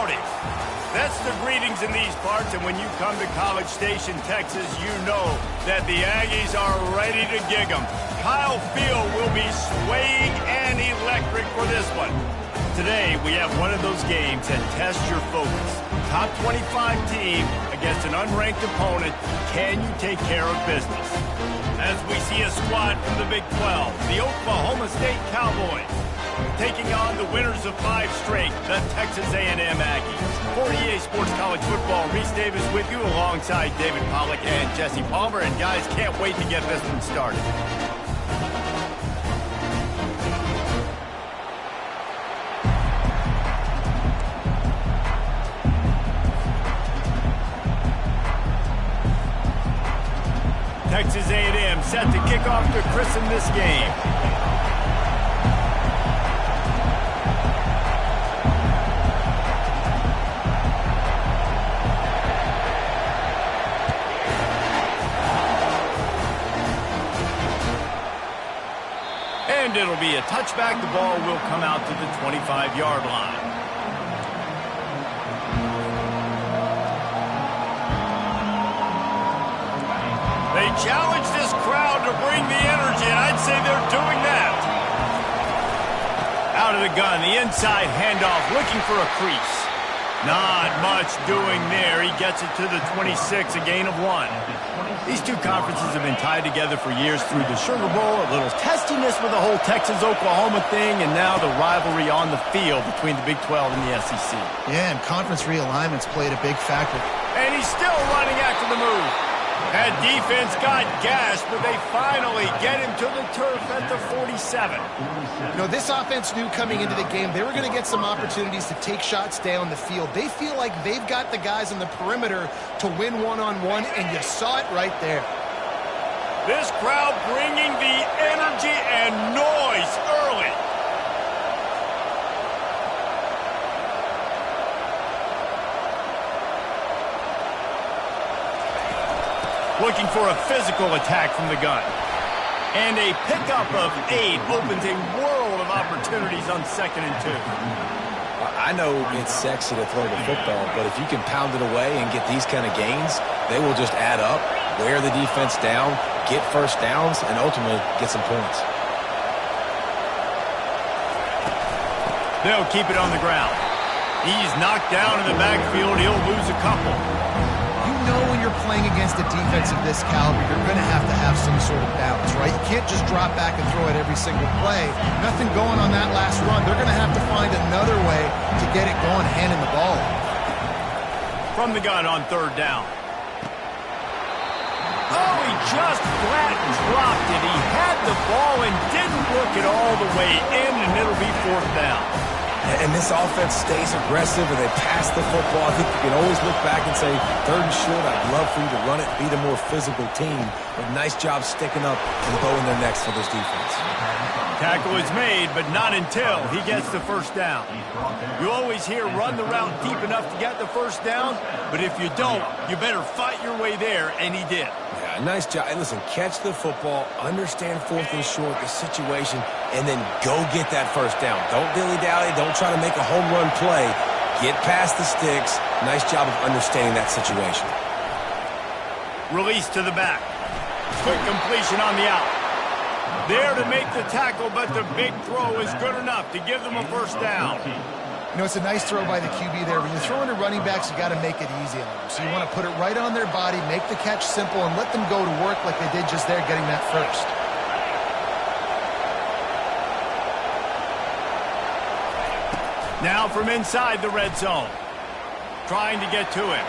Howdy. That's the greetings in these parts, and when you come to College Station, Texas, you know that the Aggies are ready to gig 'em. Kyle Field will be swaying and electric for this one. Today, we have one of those games that tests your focus. Top 25 team against an unranked opponent. Can you take care of business? As we see a squad from the Big 12, the Oklahoma State Cowboys, taking on the winners of 5 straight, the Texas A&M Aggies. For EA Sports College Football, Reese Davis with you alongside David Pollack and Jesse Palmer. And guys, can't wait to get this one started. Texas A&M set to kick off to christen this game. And it'll be a touchback. The ball will come out to the 25-yard line. They challenge this crowd to bring the energy, and I'd say they're doing that. Out of the gun, the inside handoff, looking for a crease. Not much doing there. He gets it to the 26, a gain of 1. These two conferences have been tied together for years through the Sugar Bowl, a little testiness with the whole Texas-Oklahoma thing, and now the rivalry on the field between the Big 12 and the SEC. Yeah, and conference realignments played a big factor. And he's still running after the move. That defense got gashed, but they finally get him to the turf at the 47. You know, this offense knew coming into the game they were going to get some opportunities to take shots down the field. They feel like they've got the guys on the perimeter to win one-on-one, and you saw it right there. This crowd bringing the energy and noise early. Looking for a physical attack from the gun. And a pickup of 8 opens a world of opportunities on 2nd and 2. I know it's sexy to throw the football, but if you can pound it away and get these kind of gains, they will just add up, wear the defense down, get first downs, and ultimately get some points. They'll keep it on the ground. He's knocked down in the backfield. He'll lose a couple. You know when you're playing against a defense of this caliber, you're going to have some sort of balance, right? You can't just drop back and throw it every single play. Nothing going on that last run. They're going to have to find another way to get it going, handing the ball. From the gun on 3rd down. Oh, he just flat dropped it. He had the ball and didn't look it all the way in, and it'll be 4th down. And this offense stays aggressive, and they pass the football. I think you can always look back and say, 3rd and short, I'd love for you to run it, beat a more physical team. But nice job sticking up and bowing their necks for this defense. Tackle is made, but not until he gets the 1st down. You always hear run the route deep enough to get the 1st down, but if you don't, you better fight your way there, and he did. Yeah, nice job. And listen, catch the football, understand 4th and short, the situation, and then go get that 1st down. Don't dilly-dally. Don't try to make a home run play. Get past the sticks. Nice job of understanding that situation. Release to the back. Quick completion on the out. There to make the tackle, but the big throw is good enough to give them a 1st down. You know, it's a nice throw by the QB there. When you're throwing to running backs, you got to make it easy on them. So you want to put it right on their body, make the catch simple, and let them go to work like they did just there, getting that 1st. Now from inside the red zone. Trying to get to him.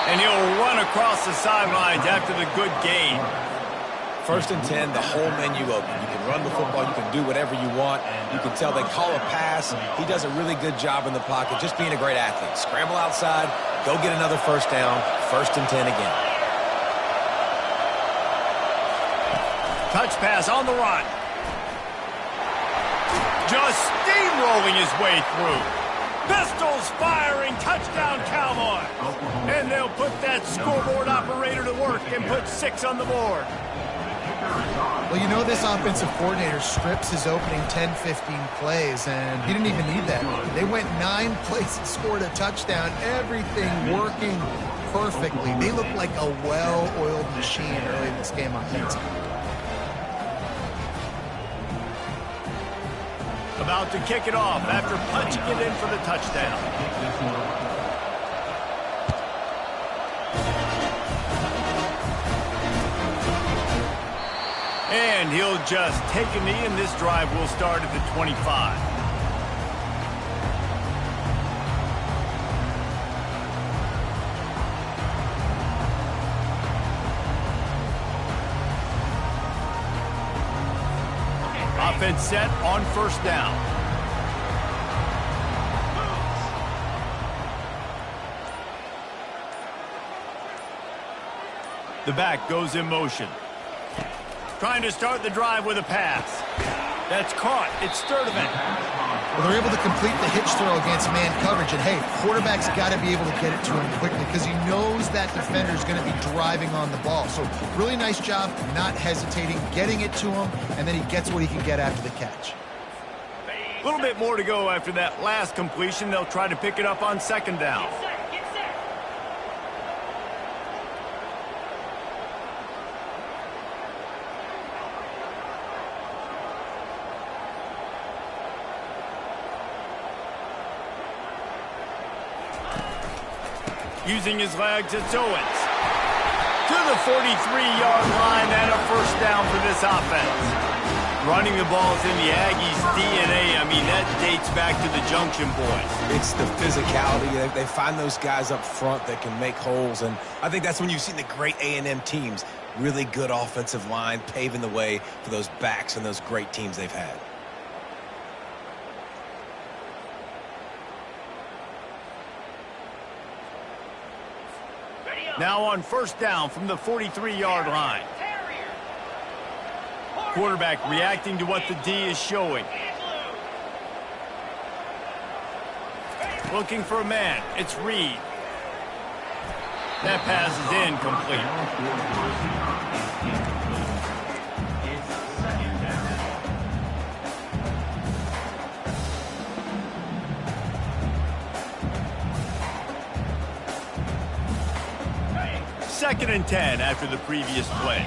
And he'll run across the sidelines after the good gain. 1st and 10, the whole menu open. You can run the football. You can do whatever you want. You can tell they call a pass. He does a really good job in the pocket, just being a great athlete. Scramble outside, go get another 1st down, 1st and 10 again. Touch pass on the run. Just steamrolling his way through. Pistols firing, touchdown Cowboy. And they'll put that scoreboard operator to work and put 6 on the board. Well, you know this offensive coordinator strips his opening 10, 15 plays, and he didn't even need that. They went 9 plays and scored a touchdown, everything working perfectly. They look like a well-oiled machine early in this game offensively. About to kick it off after punching it in for the touchdown. And he'll just take a knee, and this drive will start at the 25. Offense set on first down. The back goes in motion. Trying to start the drive with a pass. That's caught. It's Sturdivant. Well, they're able to complete the hitch throw against man coverage. And, hey, quarterback's got to be able to get it to him quickly because he knows that defender's going to be driving on the ball. So really nice job not hesitating, getting it to him, and then he gets what he can get after the catch. A little bit more to go after that last completion. They'll try to pick it up on second down. Using his legs, it's Owens. To the 43-yard line and a first down for this offense. Running the ball's in the Aggies' DNA. I mean, that dates back to the Junction Boys. It's the physicality. They find those guys up front that can make holes, and I think that's when you've seen the great A&M teams. Really good offensive line, paving the way for those backs and those great teams they've had. Now on first down from the 43-yard line. Quarterback reacting to what the D is showing. Looking for a man. It's Reed. That pass is incomplete. Second and 10 after the previous play.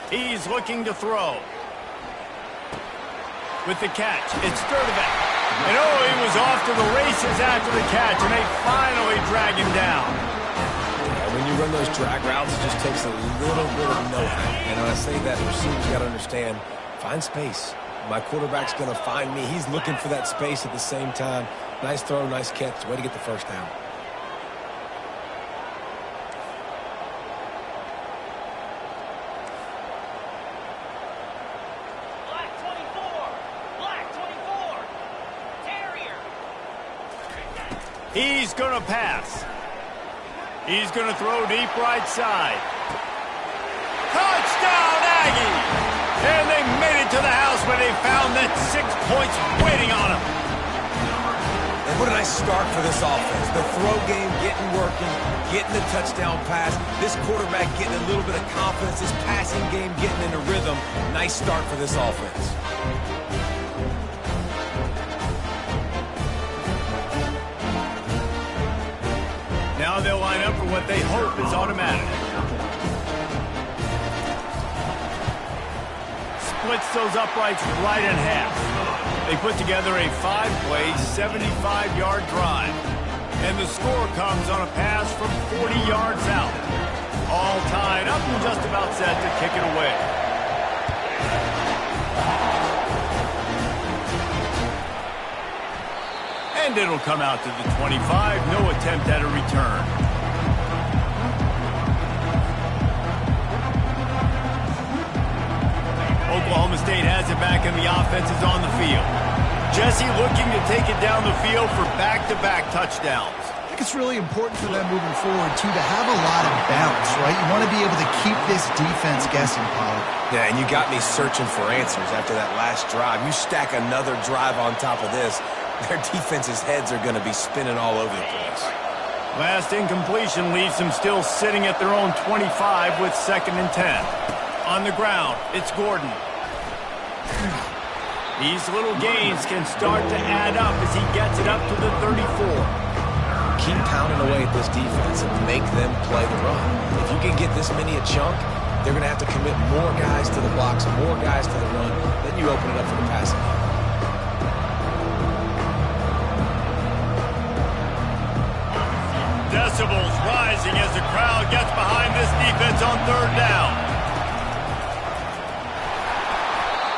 He's looking to throw. With the catch, it's Sturdivant. And oh, he was off to the races after the catch, and they finally drag him down. When you run those drag routes, it just takes a little bit of know-how. And when I say that, receivers got to understand, find space. My quarterback's going to find me. He's looking for that space at the same time. Nice throw, nice catch. Way to get the first down. He's going to pass. He's going to throw deep right side. Touchdown, Aggie! And they made it to the house where they found that 6 points waiting on them. And what a nice start for this offense. The throw game getting working, getting the touchdown pass. This quarterback getting a little bit of confidence. This passing game getting into rhythm. Nice start for this offense. Now they'll line up for what they hope is automatic. Splits those uprights right in half. They put together a 5-play, 75-yard drive. And the score comes on a pass from 40 yards out. All tied up and just about set to kick it away. And it'll come out to the 25. No attempt at a return. Oklahoma State has it back, and the offense is on the field. Jesse looking to take it down the field for back-to-back touchdowns. I think it's really important for them moving forward, too, to have a lot of bounce, right? You want to be able to keep this defense guessing, Pollard. Yeah, and you got me searching for answers after that last drive. You stack another drive on top of this, their defense's heads are going to be spinning all over the place. Last incompletion leaves them still sitting at their own 25 with 2nd and 10. On the ground, it's Gordon. These little gains can start to add up as he gets it up to the 34. Keep pounding away at this defense and make them play the run. If you can get this many a chunk, they're going to have to commit more guys to the blocks, more guys to the run. Then you open it up for the passing game. Decibels rising as the crowd gets behind this defense on 3rd down.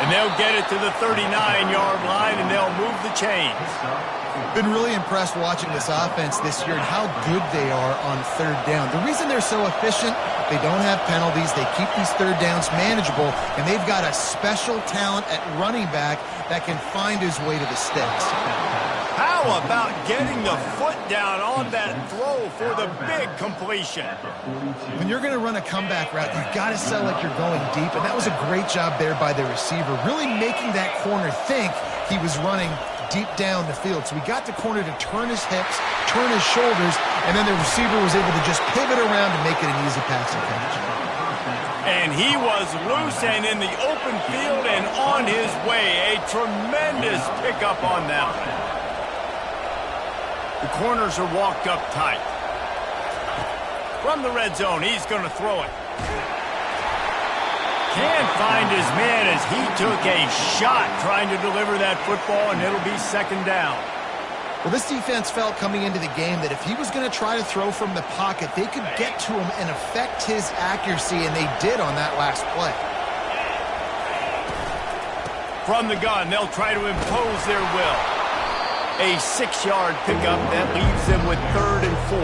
And they'll get it to the 39-yard line, and they'll move the chains. Been really impressed watching this offense this year and how good they are on 3rd down. The reason they're so efficient, they don't have penalties, they keep these 3rd downs manageable, and they've got a special talent at running back that can find his way to the sticks. How about getting the foot down on that throw for the big completion? When you're going to run a comeback route, you've got to sell like you're going deep, and that was a great job there by the receiver, really making that corner think he was running deep down the field. So he got the corner to turn his hips, turn his shoulders, and then the receiver was able to just pivot around and make it an easy passing catch. And he was loose and in the open field and on his way. A tremendous pickup on that one. The corners are walked up tight. From the red zone, he's going to throw it. Can't find his man as he took a shot trying to deliver that football, and it'll be 2nd down. Well, this defense felt coming into the game that if he was going to try to throw from the pocket, they could get to him and affect his accuracy, and they did on that last play. From the gun, they'll try to impose their will. A 6-yard pickup that leaves them with 3rd and 4.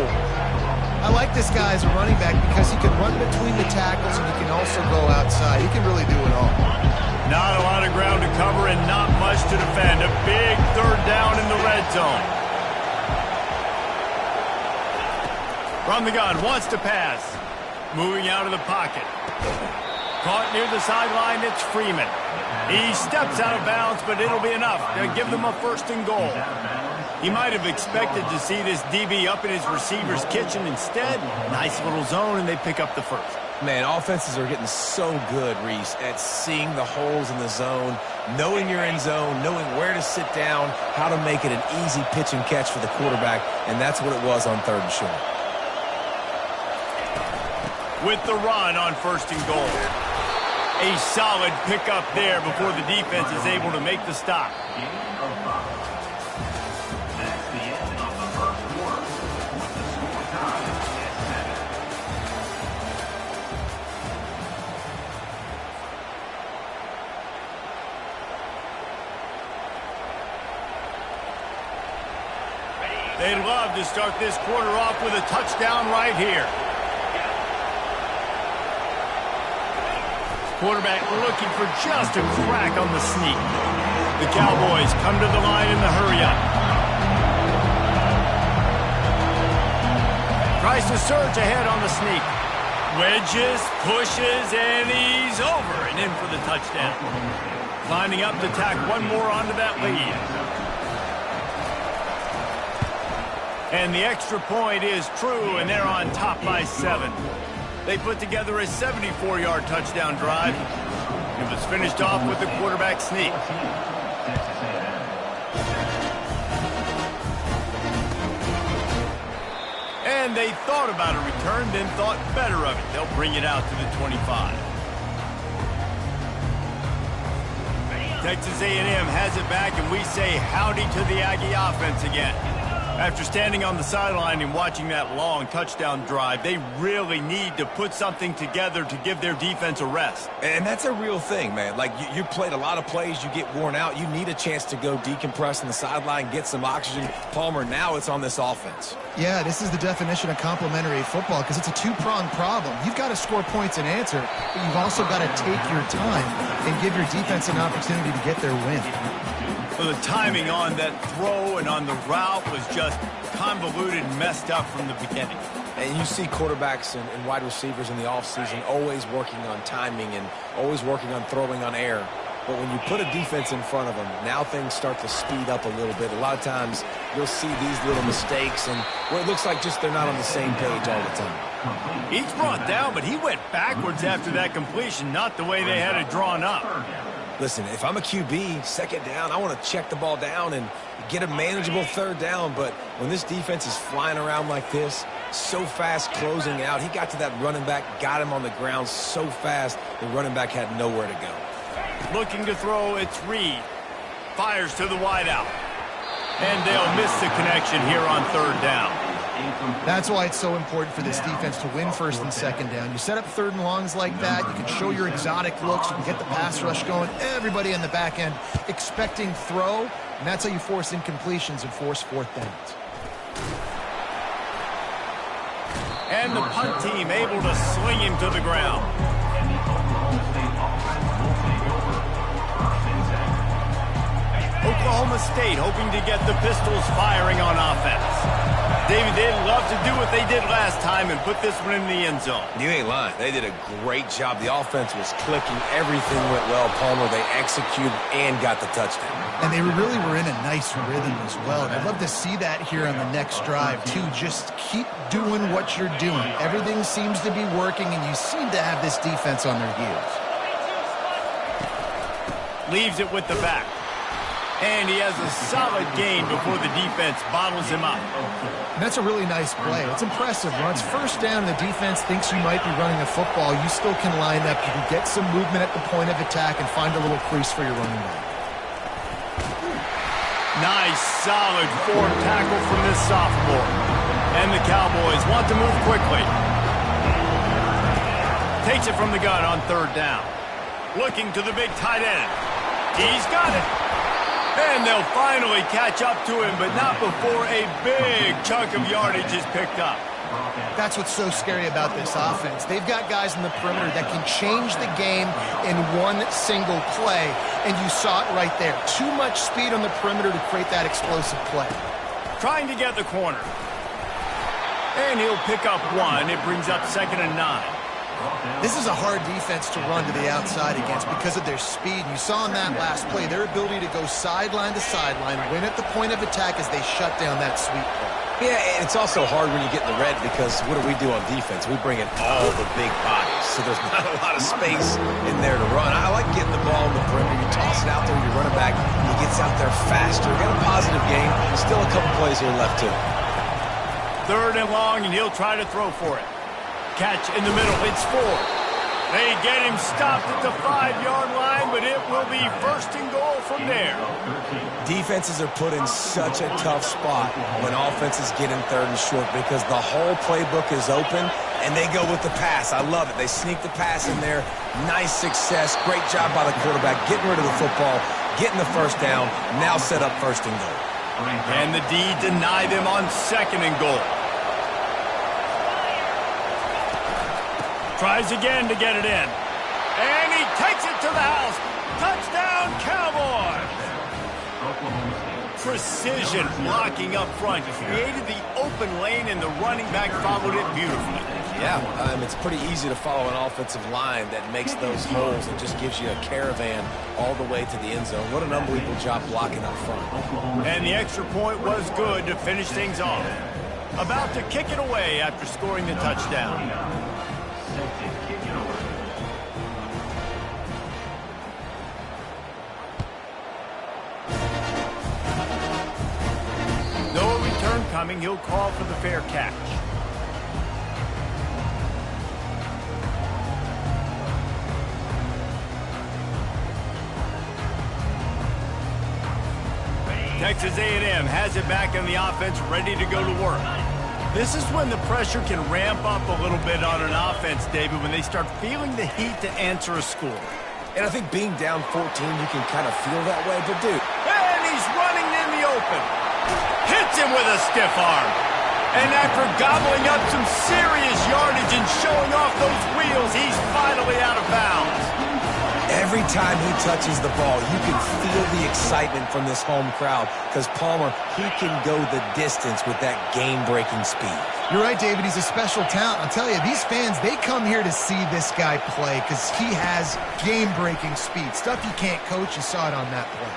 I like this guy as a running back because he can run between the tackles and he can also go outside. He can really do it all. Not a lot of ground to cover and not much to defend. A big 3rd down in the red zone. From the gun, wants to pass. Moving out of the pocket. Caught near the sideline, it's Freeman. He steps out of bounds, but it'll be enough to give them a 1st and goal. He might have expected to see this DB up in his receiver's kitchen. Instead, nice little zone, and they pick up the 1st. Man, offenses are getting so good, Reese, at seeing the holes in the zone, knowing you're in zone, knowing where to sit down, how to make it an easy pitch and catch for the quarterback, and that's what it was on 3rd and short. With the run on 1st and goal. A solid pickup there before the defense is able to make the stop. They'd love to start this quarter off with a touchdown right here. Quarterback looking for just a crack on the sneak. The Cowboys come to the line in the hurry-up. Tries to surge ahead on the sneak. Wedges, pushes, and he's over and in for the touchdown. Lining up to tack one more onto that lead. And the extra point is true, and they're on top by 7. They put together a 74-yard touchdown drive. It was finished off with the quarterback sneak. And they thought about a return, then thought better of it. They'll bring it out to the 25. Texas A&M has it back, and we say howdy to the Aggie offense again. After standing on the sideline and watching that long touchdown drive, they really need to put something together to give their defense a rest. And that's a real thing, man. Like, you played a lot of plays, you get worn out, you need a chance to go decompress on the sideline, get some oxygen. Palmer, now it's on this offense. Yeah, this is the definition of complementary football because it's a two-pronged problem. You've got to score points and answer, but you've also got to take your time and give your defense an opportunity to get their win. Well, the timing on that throw and on the route was just convoluted and messed up from the beginning. And you see quarterbacks and wide receivers in the offseason always working on timing and always working on throwing on air. But when you put a defense in front of them, now things start to speed up a little bit. A lot of times you'll see these little mistakes and where it looks like just they're not on the same page all the time. He's brought down, but he went backwards after that completion, not the way they had it drawn up. Listen, if I'm a QB, second down, I want to check the ball down and get a manageable third down. But when this defense is flying around like this, so fast closing out, he got to that running back, got him on the ground so fast, the running back had nowhere to go. Looking to throw, it's Reed. Fires to the wideout. And they'll miss the connection here on third down. That's why it's so important for this defense to win first and second down. You set up third and longs like that, you can show your exotic looks, you can get the pass rush going, everybody in the back end expecting throw, and that's how you force incompletions and force fourth downs. And the punt team able to sling him to the ground. Oklahoma State hoping to get the Pistols firing on offense. David, they'd love to do what they did last time and put this one in the end zone. You ain't lying. They did a great job. The offense was clicking. Everything went well, Palmer. They executed and got the touchdown. And they really were in a nice rhythm as well. And I'd love to see that here on the next drive, too. Just keep doing what you're doing. Everything seems to be working, and you seem to have this defense on their heels. Leaves it with the back. And he has a solid gain before the defense bottles him up. And that's a really nice play. It's impressive. When it's first down, the defense thinks you might be running a football. You still can line up. You can get some movement at the point of attack and find a little crease for your running back. Nice, solid forward tackle from this sophomore. And the Cowboys want to move quickly. Takes it from the gun on third down. Looking to the big tight end. He's got it. And they'll finally catch up to him, but not before a big chunk of yardage is picked up. That's what's so scary about this offense. They've got guys in the perimeter that can change the game in one single play, and you saw it right there. Too much speed on the perimeter to create that explosive play. Trying to get the corner. And he'll pick up one. It brings up 2nd and 9. This is a hard defense to run to the outside against because of their speed. You saw in that last play their ability to go sideline to sideline, win at the point of attack as they shut down that sweep play. Yeah, and it's also hard when you get in the red because what do we do on defense? We bring in all the big bodies, so there's not a lot of space in there to run. I like getting the ball in the perimeter. You toss it out there, you run it back, he gets out there faster. Got a positive game. Still a couple plays here left too. 3rd and long, and he'll try to throw for it. Catch in the middle, it's 4. They get him stopped at the 5-yard line, but it will be 1st and goal from there. Defenses are put in such a tough spot when offenses get in 3rd and short because the whole playbook is open, and they go with the pass. I love it. They sneak the pass in there. Nice success. Great job by the quarterback getting rid of the football, getting the 1st down, now set up 1st and goal. And the D deny them on 2nd and goal. Tries again to get it in. And he takes it to the house. Touchdown, Cowboys! Precision blocking up front. Created the open lane, and the running back followed it beautifully. Yeah, it's pretty easy to follow an offensive line that makes those holes and just gives you a caravan all the way to the end zone. What an unbelievable job blocking up front. And the extra point was good to finish things off. About to kick it away after scoring the touchdown. No return coming. He'll call for the fair catch. Texas A&M has it back in the offense, ready to go to work. This is when the pressure can ramp up a little bit on an offense, David, when they start feeling the heat to answer a score. And I think being down 14, you can kind of feel that way, but dude. And he's running in the open. Hits him with a stiff arm. And after gobbling up some serious yardage and showing off those wheels, he's finally out of bounds. Every time he touches the ball, you can feel the excitement from this home crowd because Palmer, he can go the distance with that game-breaking speed. You're right, David. He's a special talent. I'll tell you, these fans, they come here to see this guy play because he has game-breaking speed. Stuff you can't coach. You saw it on that play.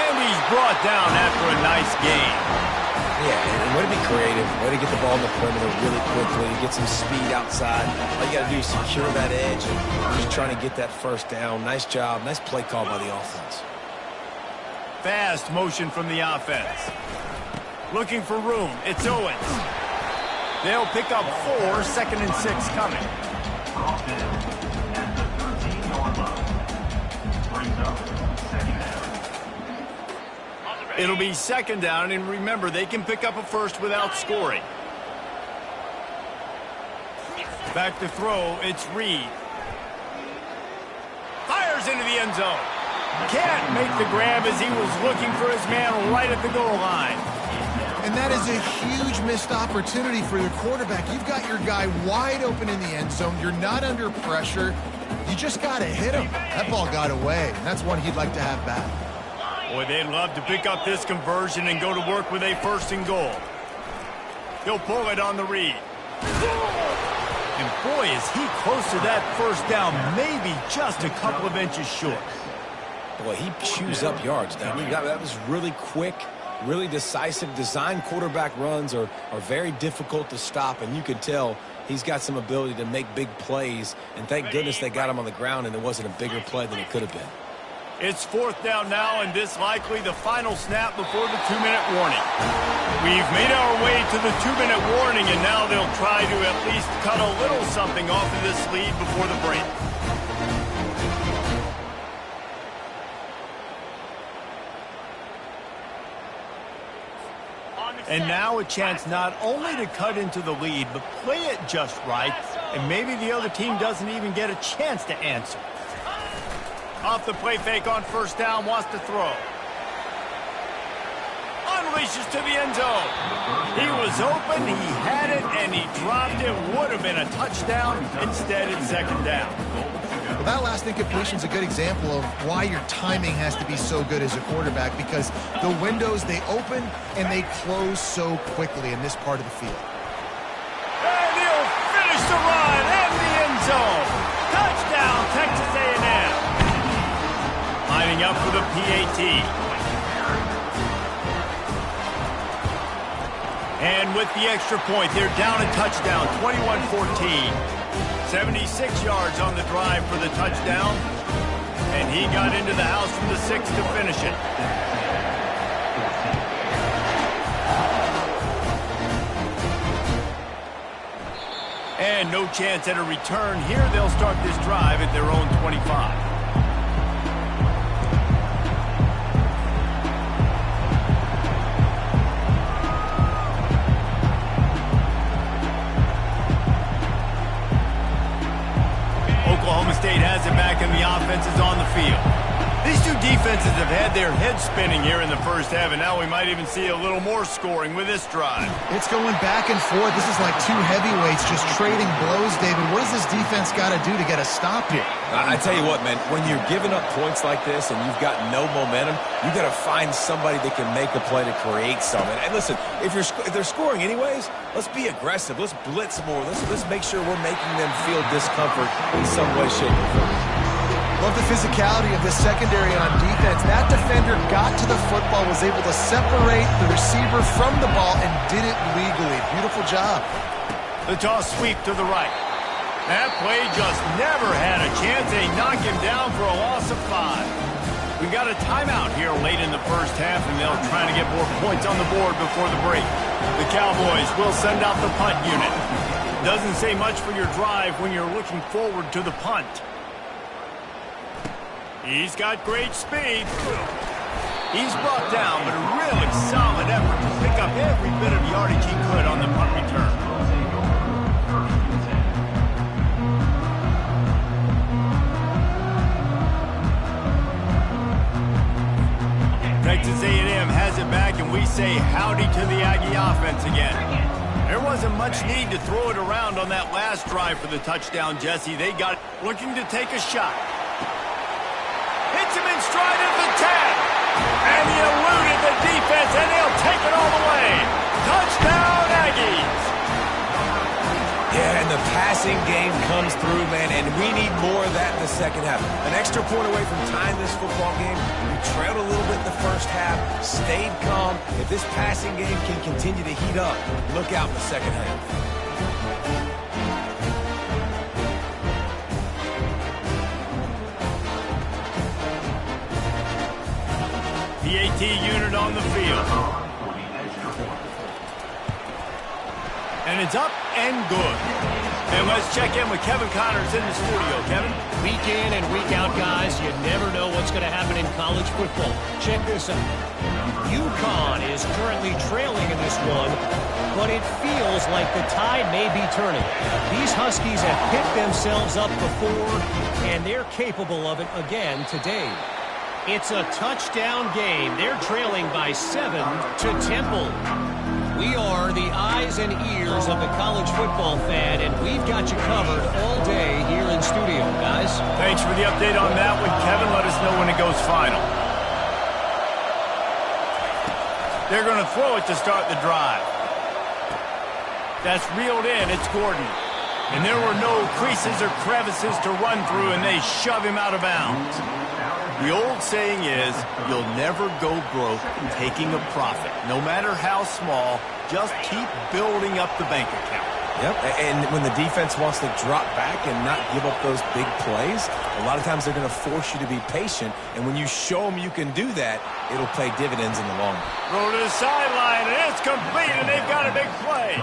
And he's brought down after a nice game. Yeah, and way to be creative, way to get the ball in the perimeter really quickly, get some speed outside. All you got to do is secure that edge and just trying to get that first down. Nice job, nice play call by the offense. Fast motion from the offense. Looking for room. It's Owens. They'll pick up 4, 2nd and 6 coming. It'll be 2nd down, and remember, they can pick up a first without scoring. Back to throw, it's Reed. Fires into the end zone. Can't make the grab as he was looking for his man right at the goal line. And that is a huge missed opportunity for your quarterback. You've got your guy wide open in the end zone. You're not under pressure. You just got to hit him. That ball got away, and that's one he'd like to have back. Boy, they'd love to pick up this conversion and go to work with a 1st and goal. He'll pull it on the read. And boy, is he close to that 1st down, maybe just a couple of inches short. Boy, he chews up yards, doesn't he? That was really quick, really decisive. Design quarterback runs are very difficult to stop, and you could tell he's got some ability to make big plays, and thank goodness they got him on the ground and it wasn't a bigger play than it could have been. It's 4th down now, and this likely the final snap before the 2-minute warning. We've made our way to the 2-minute warning, and now they'll try to at least cut a little something off of this lead before the break. And now a chance not only to cut into the lead, but play it just right, and maybe the other team doesn't even get a chance to answer. Off the play fake on 1st down, wants to throw. Unleashes to the end zone. He was open, he had it, and he dropped it. Would have been a touchdown. Instead, it's 2nd down. Well, that last incompletion is a good example of why your timing has to be so good as a quarterback, because the windows, they open and they close so quickly in this part of the field. And he'll finish the run and the end zone. Touchdown, Texas A&M. Lining up for the PAT. And with the extra point, they're down a touchdown, 21-14. 76 yards on the drive for the touchdown. And he got into the house from the 6 to finish it. And no chance at a return here. They'll start this drive at their own 25. Oklahoma State has it back and the offense is on the field. These two defenses have had their heads spinning here in the 1st half, and now we might even see a little more scoring with this drive. It's going back and forth. This is like two heavyweights just trading blows, David. What does this defense got to do to get a stop here? I tell you what, man, when you're giving up points like this and you've got no momentum, you got to find somebody that can make a play to create something. And listen, if they're scoring anyways, let's be aggressive. Let's blitz more. Let's make sure we're making them feel discomfort in some way, shape, or form. Love the physicality of this secondary on defense. That defender got to the football, was able to separate the receiver from the ball, and did it legally. Beautiful job. The toss sweep to the right. That play just never had a chance. They knock him down for a loss of 5. We've got a timeout here late in the 1st half, and they'll try to get more points on the board before the break. The Cowboys will send out the punt unit. Doesn't say much for your drive when you're looking forward to the punt. He's got great speed. He's brought down, but a really solid effort to pick up every bit of yardage he could on the punt return. Texas A&M has it back, and we say howdy to the Aggie offense again. There wasn't much need to throw it around on that last drive for the touchdown, Jesse. They got it. Looking to take a shot. Hits him in stride at the 10. And he eluded the defense, and he'll take it all the way. Touchdown, Aggies. Yeah, and the passing game comes through, man, and we need more of that in the second half. An extra point away from tying this football game. We trailed a little bit in the first half, stayed calm. If this passing game can continue to heat up, look out in the second half. The AT unit on the field. And it's up and good. And let's check in with Kevin Connors in the studio. Kevin? Week in and week out, guys, you never know what's going to happen in college football. Check this out. UConn is currently trailing in this one, but it feels like the tide may be turning. These Huskies have picked themselves up before, and they're capable of it again today. It's a touchdown game. They're trailing by 7 to Temple. We are the eyes and ears of the college football fan, and we've got you covered all day here in studio, guys. Thanks for the update on that one, Kevin. Let us know when it goes final. They're going to throw it to start the drive. That's reeled in. It's Gordon. And there were no creases or crevices to run through, and they shove him out of bounds. The old saying is, you'll never go broke taking a profit. No matter how small, just keep building up the bank account. Yep, and when the defense wants to drop back and not give up those big plays, a lot of times they're going to force you to be patient, and when you show them you can do that, it'll pay dividends in the long run. Throw to the sideline, and it's complete, and they've got a big play.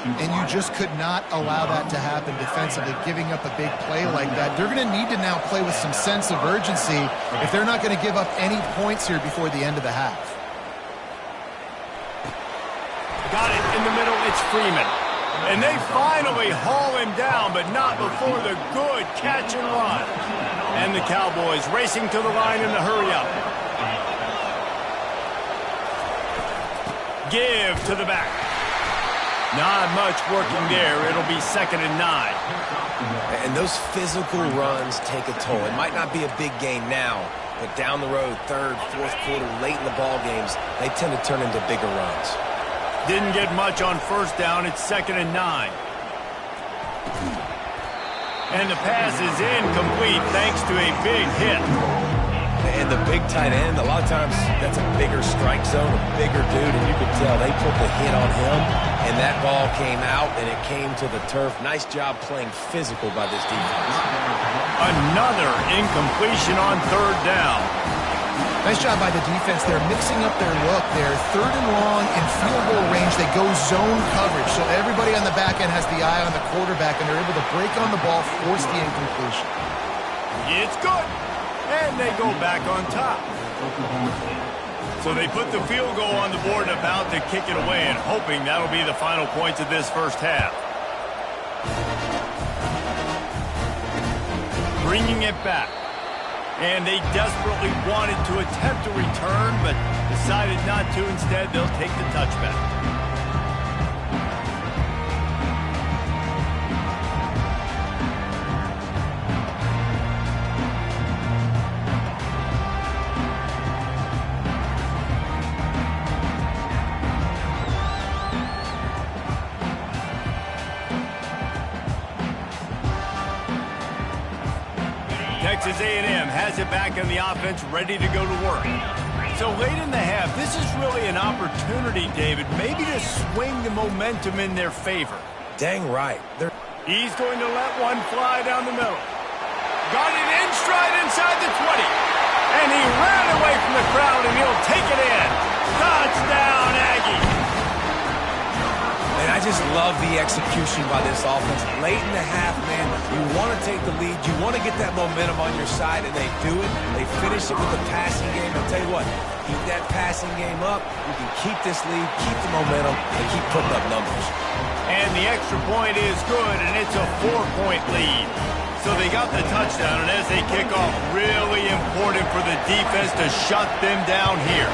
And you just could not allow that to happen defensively, giving up a big play like that. They're going to need to now play with some sense of urgency if they're not going to give up any points here before the end of the half. Got it in the middle. It's Freeman. And they finally haul him down, but not before the good catch and run. And the Cowboys racing to the line in the hurry-up. Give to the back. Not much working there. It'll be 2nd and 9. And those physical runs take a toll. It might not be a big gain now, but down the road, 3rd, 4th quarter, late in the ball games, they tend to turn into bigger runs. Didn't get much on 1st down. It's 2nd and 9. And the pass is incomplete thanks to a big hit. And the big tight end, a lot of times that's a bigger strike zone, a bigger dude, and you could tell they put the hit on him, and that ball came out, and it came to the turf. Nice job playing physical by this defense. Another incompletion on 3rd down. Nice job by the defense. They're mixing up their look. They're 3rd and long in field goal range. They go zone coverage, so everybody on the back end has the eye on the quarterback, and they're able to break on the ball, force the incompletion. It's good. And they go back on top. So they put the field goal on the board and about to kick it away, and hoping that'll be the final points of this first half. Bringing it back. And they desperately wanted to attempt a return, but decided not to. Instead, they'll take the touchback. Texas A&M has it back in the offense, ready to go to work. So late in the half, this is really an opportunity, David, maybe to swing the momentum in their favor. Dang right. He's going to let one fly down the middle. Got it in stride inside the 20. And he ran away from the crowd, and he'll take it in. Touchdown, Aggie. And I just love the execution by this offense. Late in the half, man, you want to take the lead. You want to get that momentum on your side, and they do it. They finish it with the passing game. I'll tell you what, keep that passing game up. You can keep this lead, keep the momentum, and keep putting up numbers. And the extra point is good, and it's a 4-point lead. So they got the touchdown, and as they kick off, really important for the defense to shut them down here.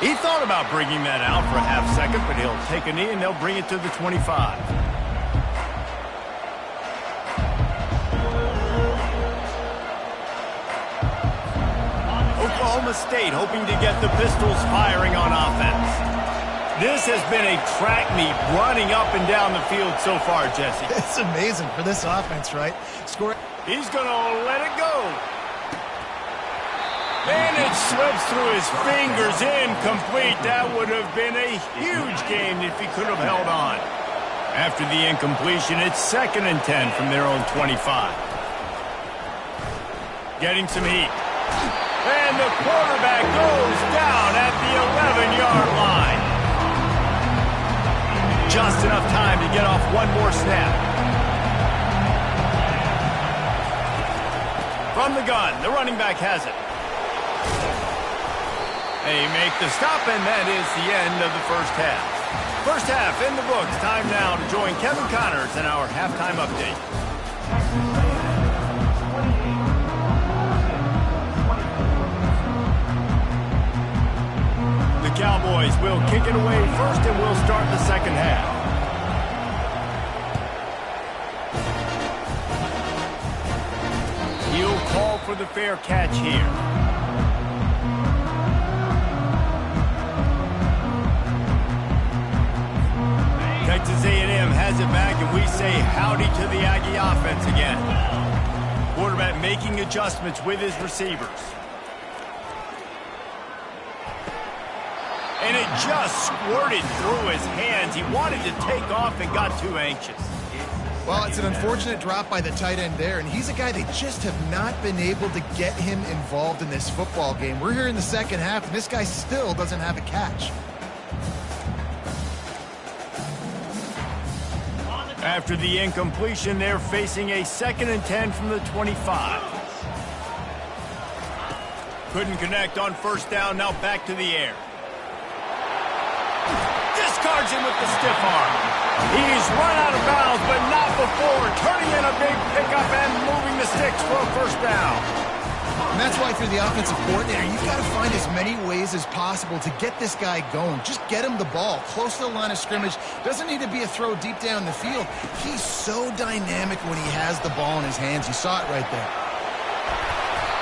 He thought about bringing that out for a half second, but he'll take a knee and they'll bring it to the 25. Oklahoma State hoping to get the Pistols firing on offense. This has been a track meet running up and down the field so far, Jesse. It's amazing for this offense, right? He's going to let it go. And it slips through his fingers, incomplete. That would have been a huge game if he could have held on. After the incompletion, it's 2nd and 10 from their own 25. Getting some heat. And the quarterback goes down at the 11-yard line. Just enough time to get off one more snap. From the gun, the running back has it. They make the stop, and that is the end of the first half. First half in the books. Time now to join Kevin Connors in our halftime update. The Cowboys will kick it away first, and we'll start the second half. He'll call for the fair catch here. Texas A&M has it back, and we say howdy to the Aggie offense again. Quarterback making adjustments with his receivers. And it just squirted through his hands. He wanted to take off and got too anxious. Well, it's an unfortunate drop by the tight end there, and he's a guy they just have not been able to get him involved in this football game. We're here in the second half, and this guy still doesn't have a catch. After the incompletion, they're facing a 2nd and 10 from the 25. Couldn't connect on first down, now back to the air. Discards him with the stiff arm. He's run out of bounds, but not before turning in a big pickup and moving the sticks for a first down. And that's why for the offensive coordinator, you've got to find as many ways as possible to get this guy going. Just get him the ball close to the line of scrimmage. Doesn't need to be a throw deep down the field. He's so dynamic when he has the ball in his hands. You saw it right there.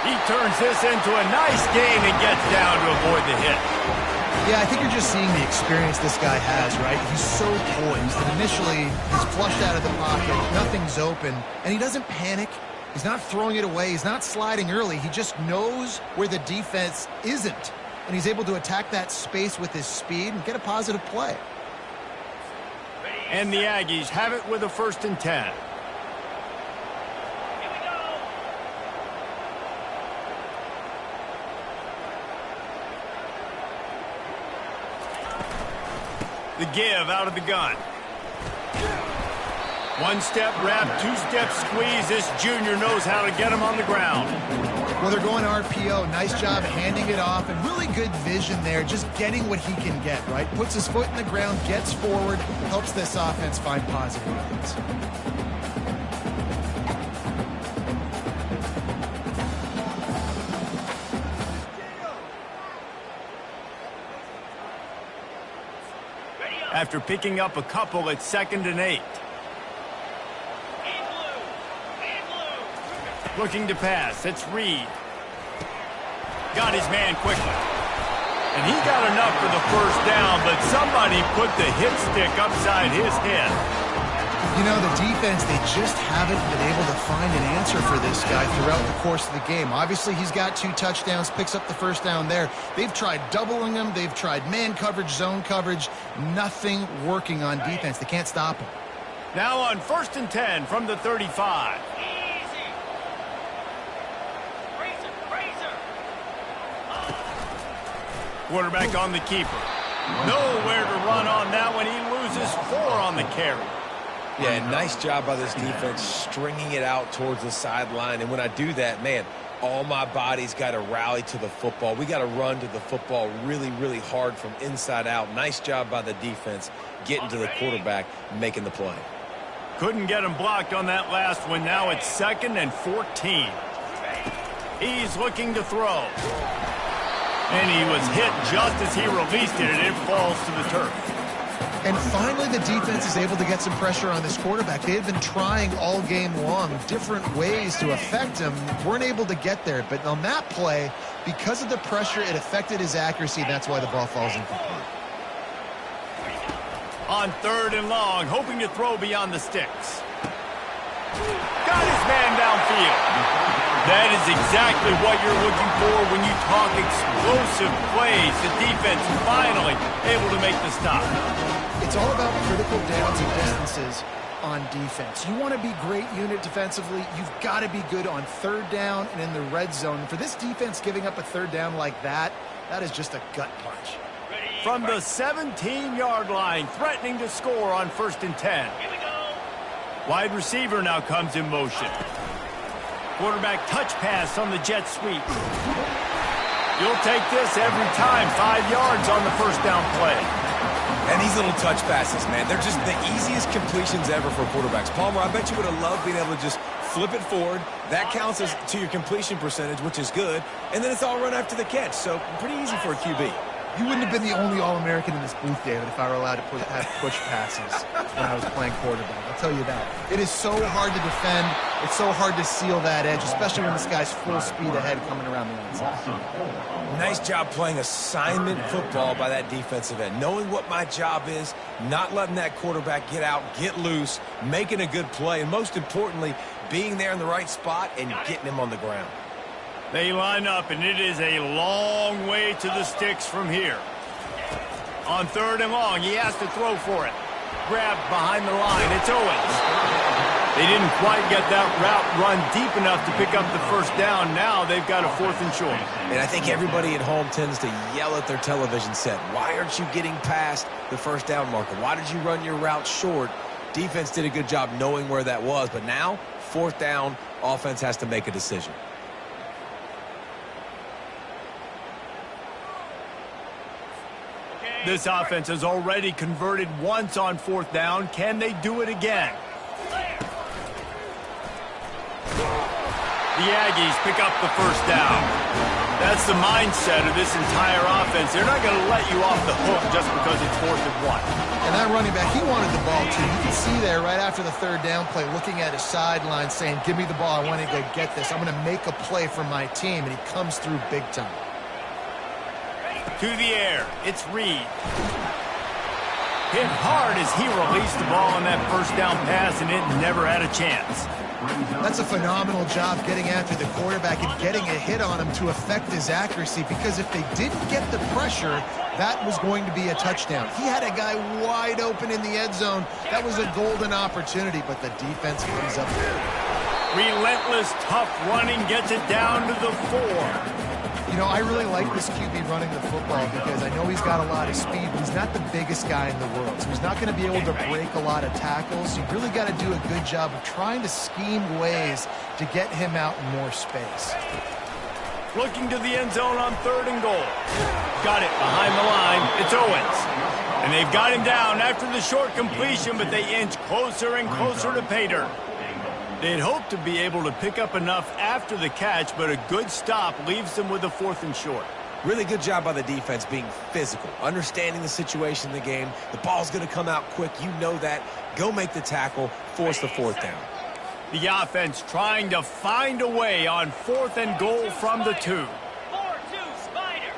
He turns this into a nice gain and gets down to avoid the hit. Yeah, I think you're just seeing the experience this guy has, right? He's so poised that initially he's flushed out of the pocket, nothing's open, and he doesn't panic. He's not throwing it away. He's not sliding early. He just knows where the defense isn't, and he's able to attack that space with his speed and get a positive play. And the Aggies have it with a 1st and 10. The give out of the gun. One step wrap, 2-step squeeze. This junior knows how to get him on the ground. Well, they're going RPO. Nice job handing it off, and really good vision there, just getting what he can get, right? Puts his foot in the ground, gets forward, helps this offense find positive runs. After picking up a couple, it's 2nd and 8. Looking to pass. It's Reed. Got his man quickly. And he got enough for the first down, but somebody put the hit stick upside his head. You know, the defense, they just haven't been able to find an answer for this guy throughout the course of the game. Obviously, he's got 2 touchdowns, picks up the first down there. They've tried doubling him. They've tried man coverage, zone coverage. Nothing working on defense. They can't stop him. Now on 1st and 10 from the 35. Quarterback on the keeper. Nowhere to run on that one. He loses 4 on the carry. Yeah, nice job by this defense stringing it out towards the sideline. And when I do that, man, all my body's got to rally to the football. We got to run to the football really, really hard from inside out. Nice job by the defense getting to the quarterback, making the play. Couldn't get him blocked on that last one. Now it's 2nd and 14. He's looking to throw. And he was hit just as he released it, and it falls to the turf. And finally, the defense is able to get some pressure on this quarterback. They had been trying all game long different ways to affect him, weren't able to get there. But on that play, because of the pressure, it affected his accuracy, and that's why the ball falls incomplete. On 3rd and long, hoping to throw beyond the sticks. Got his man downfield. That is exactly what you're looking for when you talk explosive plays. The defense finally able to make the stop. It's all about critical downs and distances on defense. You want to be great unit defensively, you've got to be good on 3rd down and in the red zone. And for this defense, giving up a 3rd down like that, that is just a gut punch. From the 17-yard line, threatening to score on 1st and 10. Wide receiver now comes in motion. Quarterback touch pass on the jet sweep. You'll take this every time. 5 yards on the 1st down play. And these little touch passes, man, they're just the easiest completions ever for quarterbacks. Palmer, I bet you would have loved being able to just flip it forward. That counts as to your completion percentage, which is good. And then it's all run after the catch. So pretty easy for a QB. You wouldn't have been the only All-American in this booth, David, if I were allowed to have push passes when I was playing quarterback. I'll tell you that. It is so hard to defend. It's so hard to seal that edge, especially when this guy's full speed ahead coming around the outside. Nice job playing assignment football by that defensive end. Knowing what my job is, not letting that quarterback get out, get loose, making a good play, and most importantly, being there in the right spot and getting him on the ground. They line up, and it is a long way to the sticks from here. On 3rd and long, he has to throw for it. Grabbed behind the line. It's Owens. They didn't quite get that route run deep enough to pick up the 1st down. Now they've got a 4th and short. And I think everybody at home tends to yell at their television set. Why aren't you getting past the 1st down marker? Why did you run your route short? Defense did a good job knowing where that was. But now, 4th down, offense has to make a decision. This offense has already converted once on 4th down. Can they do it again? The Aggies pick up the 1st down. That's the mindset of this entire offense. They're not going to let you off the hook just because it's 4th and 1. And that running back, he wanted the ball too. You can see there right after the 3rd down play, looking at his sideline saying, give me the ball. I want to go get this. I'm going to make a play for my team. And he comes through big time. To the air, it's Reed. Hit hard as he released the ball on that 1st down pass, and it never had a chance. That's a phenomenal job getting after the quarterback and getting a hit on him to affect his accuracy, because if they didn't get the pressure, that was going to be a touchdown. He had a guy wide open in the end zone. That was a golden opportunity, but the defense comes up there. Relentless, tough running gets it down to the 4. You know, I really like this QB running the football because I know he's got a lot of speed, but he's not the biggest guy in the world. So he's not going to be able to break a lot of tackles. You really got to do a good job of trying to scheme ways to get him out in more space. Looking to the end zone on 3rd and goal. Got it behind the line. It's Owens. And they've got him down after the short completion, but they inch closer and closer to pay dirt. They'd hoped to be able to pick up enough after the catch, but a good stop leaves them with a 4th and short. Really good job by the defense being physical, understanding the situation in the game. The ball's going to come out quick. You know that. Go make the tackle, force the 4th down. The offense trying to find a way on 4th and goal from the 2. 4-2 Spider.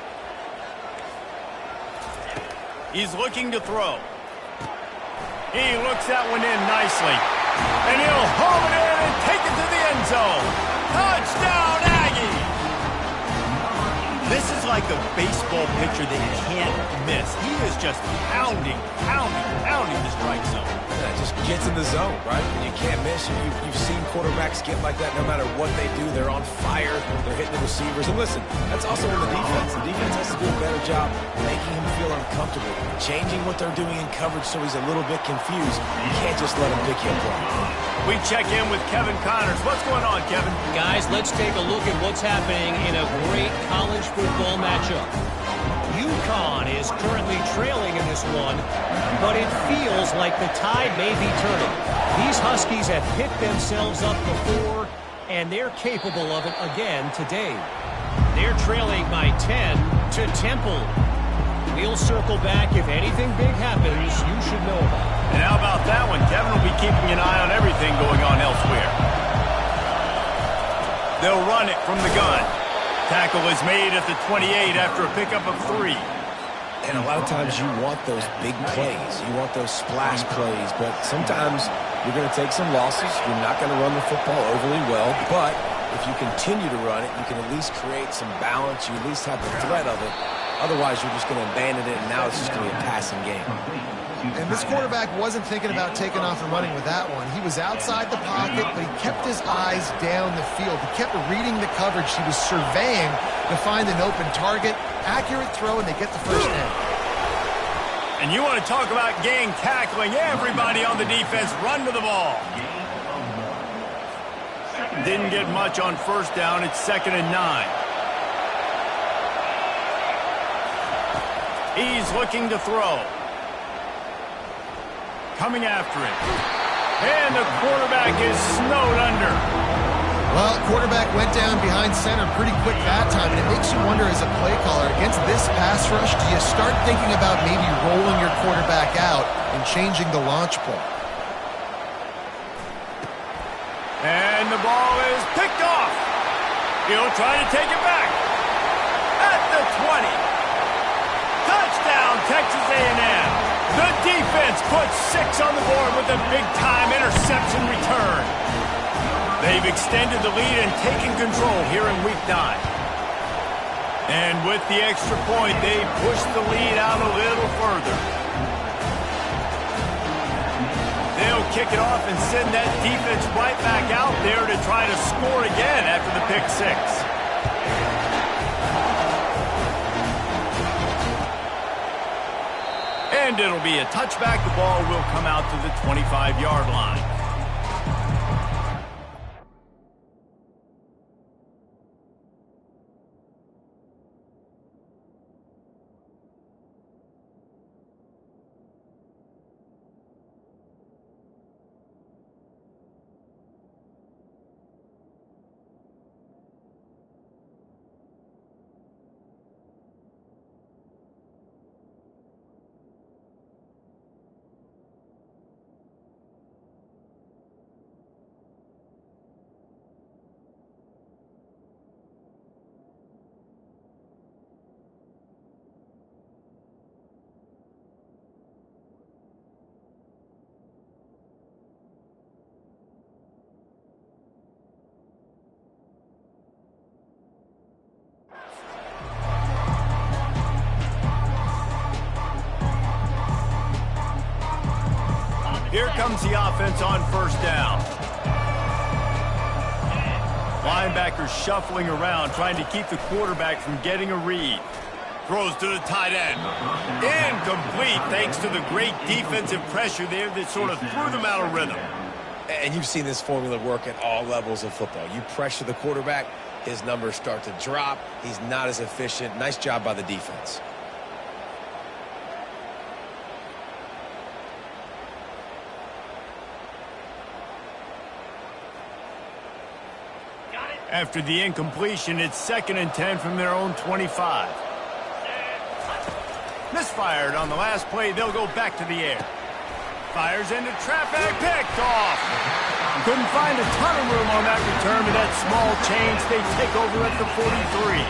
He's looking to throw. He looks that one in nicely. And he'll home it in and take it to the end zone. Touchdown, Aggie! This is like a baseball pitcher that you can't miss. He is just pounding the strike zone. Yeah, just gets in the zone, right? And you can't miss. You've seen quarterbacks get like that no matter what they do. They're on fire. They're hitting the receivers. And listen, that's also on the defense. The defense has to do a better job making him feel uncomfortable, changing what they're doing in coverage so he's a little bit confused. You can't just let him pick you apart. We check in with Kevin Connors. What's going on, Kevin? Guys, let's take a look at what's happening in a great college football matchup. UConn is currently trailing in this one, but it feels like the tide may be turning. These Huskies have picked themselves up before, and they're capable of it again today. They're trailing by 10. to Temple. We'll circle back if anything big happens you should know about. And how about that one? Kevin will be keeping an eye on everything going on elsewhere. They'll run it from the gun. Tackle is made at the 28 after a pickup of 3. And a lot of times you want those big plays. You want those splash plays. But sometimes you're going to take some losses. You're not going to run the football overly well. But if you continue to run it, you can at least create some balance. You at least have the threat of it. Otherwise, you're just going to abandon it, and now it's just going to be a passing game. And this quarterback wasn't thinking about taking off and running with that one. He was outside the pocket, but he kept his eyes down the field. He kept reading the coverage. He was surveying to find an open target. Accurate throw, and they get the first down. And you want to talk about gang tackling. Everybody on the defense run to the ball. Didn't get much on first down. It's 2nd and 9. He's looking to throw. Coming after it. And the quarterback is snowed under. Well, quarterback went down behind center pretty quick that time, and it makes you wonder as a play caller, against this pass rush, do you start thinking about maybe rolling your quarterback out and changing the launch point? And the ball is picked off. He'll try to take it back. At the 20. Touchdown, Texas A&M. The defense puts 6 on the board with a big-time interception return. They've extended the lead and taken control here in Week 9. And with the extra point, they push the lead out a little further. They'll kick it off and send that defense right back out there to try to score again after the pick 6. And it'll be a touchback. The ball will come out to the 25-yard line. Here comes the offense on first down. Linebackers shuffling around, trying to keep the quarterback from getting a read. Throws to the tight end. Incomplete, thanks to the great defensive pressure there that sort of threw them out of rhythm. And you've seen this formula work at all levels of football. You pressure the quarterback, his numbers start to drop. He's not as efficient. Nice job by the defense. After the incompletion, it's 2nd and 10 from their own 25. Misfired on the last play. They'll go back to the air. Fires into traffic. Picked off. Couldn't find a ton of room on that return, but that small change, they take over at the 43.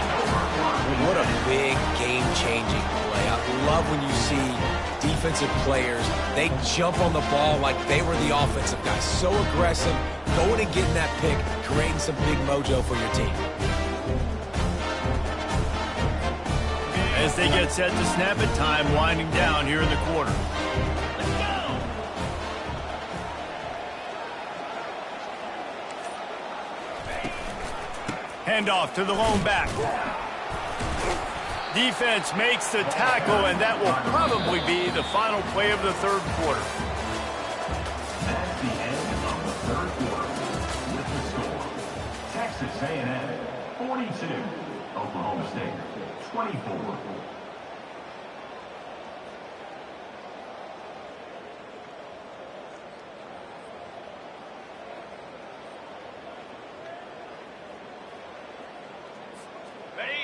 What a big game-changing play. I love when you see defensive players, they jump on the ball like they were the offensive guys. So aggressive, going and getting that pick, creating some big mojo for your team. As they get set to snap it, time winding down here in the quarter. Handoff to the lone back. Defense makes the tackle, and that will probably be the final play of the third quarter. That's the end of the third quarter. With the score, Texas A&M 42, Oklahoma State 24.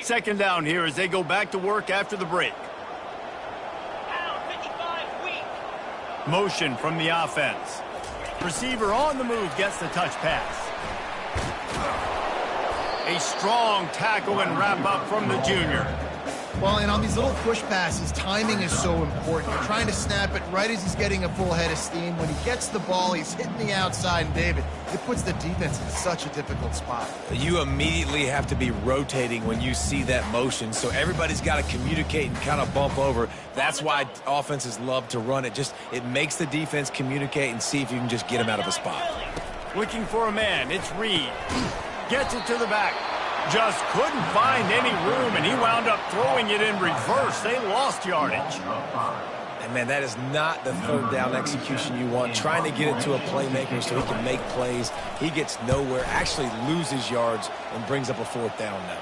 Second down here as they go back to work after the break. Motion from the offense. Receiver on the move gets the touch pass. A strong tackle and wrap up from the junior. Well, and on these little push passes, timing is so important. You're trying to snap it right as he's getting a full head of steam. When he gets the ball, he's hitting the outside. And, David, it puts the defense in such a difficult spot. You immediately have to be rotating when you see that motion, so everybody's got to communicate and kind of bump over. That's why offenses love to run it. It makes the defense communicate and see if you can just get him out of a spot. Looking for a man. It's Reed. Gets it to the back. Just couldn't find any room, and he wound up throwing it in reverse. They lost yardage. And, man, that is not the third down execution you want. Trying to get it to a playmaker so he can make plays. He gets nowhere, actually loses yards, and brings up a fourth down now.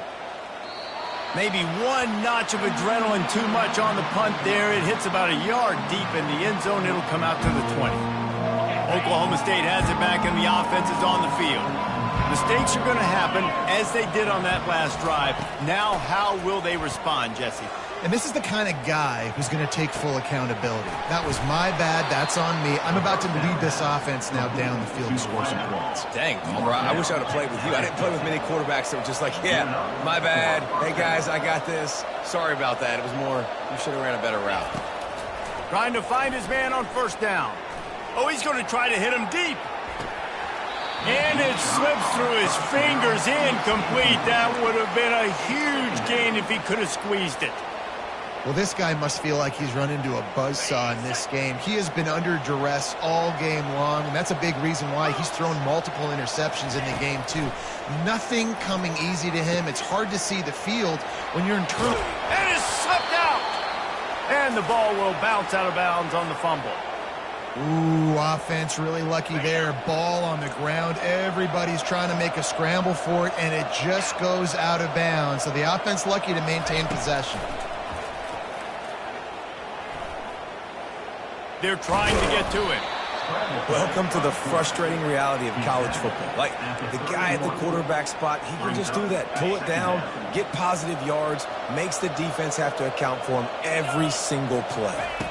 Maybe one notch of adrenaline too much on the punt there. It hits about a yard deep in the end zone. It'll come out to the 20. Oklahoma State has it back, and the offense is on the field. Mistakes are going to happen, as they did on that last drive. Now, how will they respond, Jesse? And this is the kind of guy who's going to take full accountability. That was my bad. That's on me. I'm about to lead this offense now down the field and score some points. Dang, Palmer, I wish I would have played with you. I didn't play with many quarterbacks that were just like, yeah, my bad. Hey, guys, I got this. Sorry about that. It was more, you should have ran a better route. Trying to find his man on first down. Oh, he's going to try to hit him deep. And it slips through his fingers, incomplete. That would have been a huge gain if he could have squeezed it. Well, this guy must feel like he's run into a buzzsaw in this game. He has been under duress all game long, and that's a big reason why he's thrown multiple interceptions in the game, too. Nothing coming easy to him. It's hard to see the field when you're in turnover. And it's slipped out. And the ball will bounce out of bounds on the fumble. Ooh, offense really lucky there. Ball on the ground. Everybody's trying to make a scramble for it, and it just goes out of bounds. So the offense lucky to maintain possession. They're trying to get to it. Welcome to the frustrating reality of college football. Like, the guy at the quarterback spot, he can just do that. Pull it down, get positive yards, makes the defense have to account for him every single play.